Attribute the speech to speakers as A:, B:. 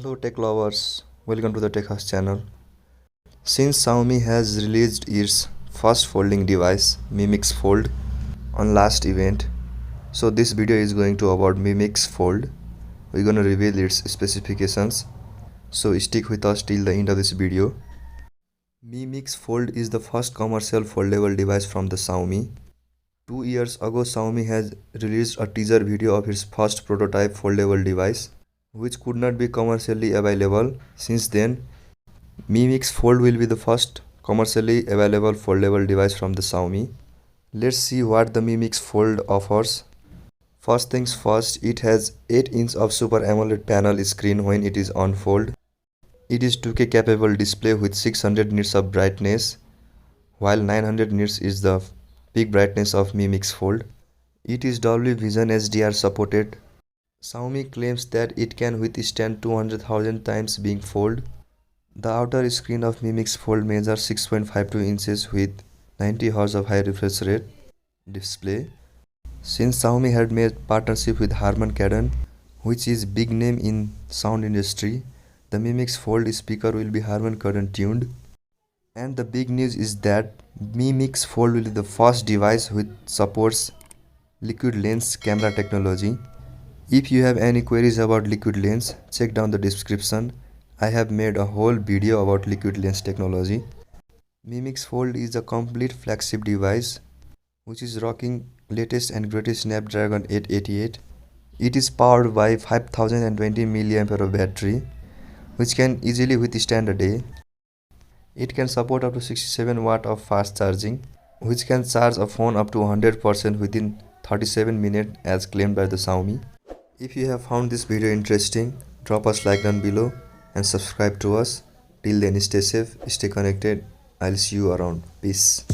A: Hello tech lovers, welcome to the Tech House channel. Since Xiaomi has released its first folding device, Mi Mix Fold, on last event, so this video is going to about Mi Mix Fold. We're gonna reveal its specifications, so stick with us till the end of this video. Mi Mix Fold is the first commercial foldable device from the Xiaomi. 2 years ago, Xiaomi has released a teaser video of its first prototype foldable device, which could not be commercially available. Since then, Mi Mix Fold will be the first commercially available foldable device from the Xiaomi. Let's see what the Mi Mix Fold offers. First things first, it has 8 inch of Super AMOLED panel screen when it is on fold. It is 2K capable display with 600 nits of brightness, while 900 nits is the peak brightness of Mi Mix Fold. It is Dolby Vision HDR supported. Xiaomi claims that it can withstand 200,000 times being folded. The outer screen of Mi Mix Fold measures 6.52 inches with 90 Hz of high refresh rate display. Since Xiaomi had made partnership with Harman Kardon, which is big name in sound industry, the Mi Mix Fold speaker will be Harman Kardon tuned. And the big news is that Mi Mix Fold will be the first device which supports liquid lens camera technology. If you have any queries about liquid lens, check down the description. I have made a whole video about liquid lens technology. Mi Mix Fold is a complete flagship device which is rocking latest and greatest Snapdragon 888. It is powered by 5020 mAh battery, which can easily withstand a day. It can support up to 67 watt of fast charging, which can charge a phone up to 100% within 37 minutes as claimed by the Xiaomi. If you have found this video interesting, drop us like down below and subscribe to us. Till then, stay safe, stay connected. I'll see you around. Peace.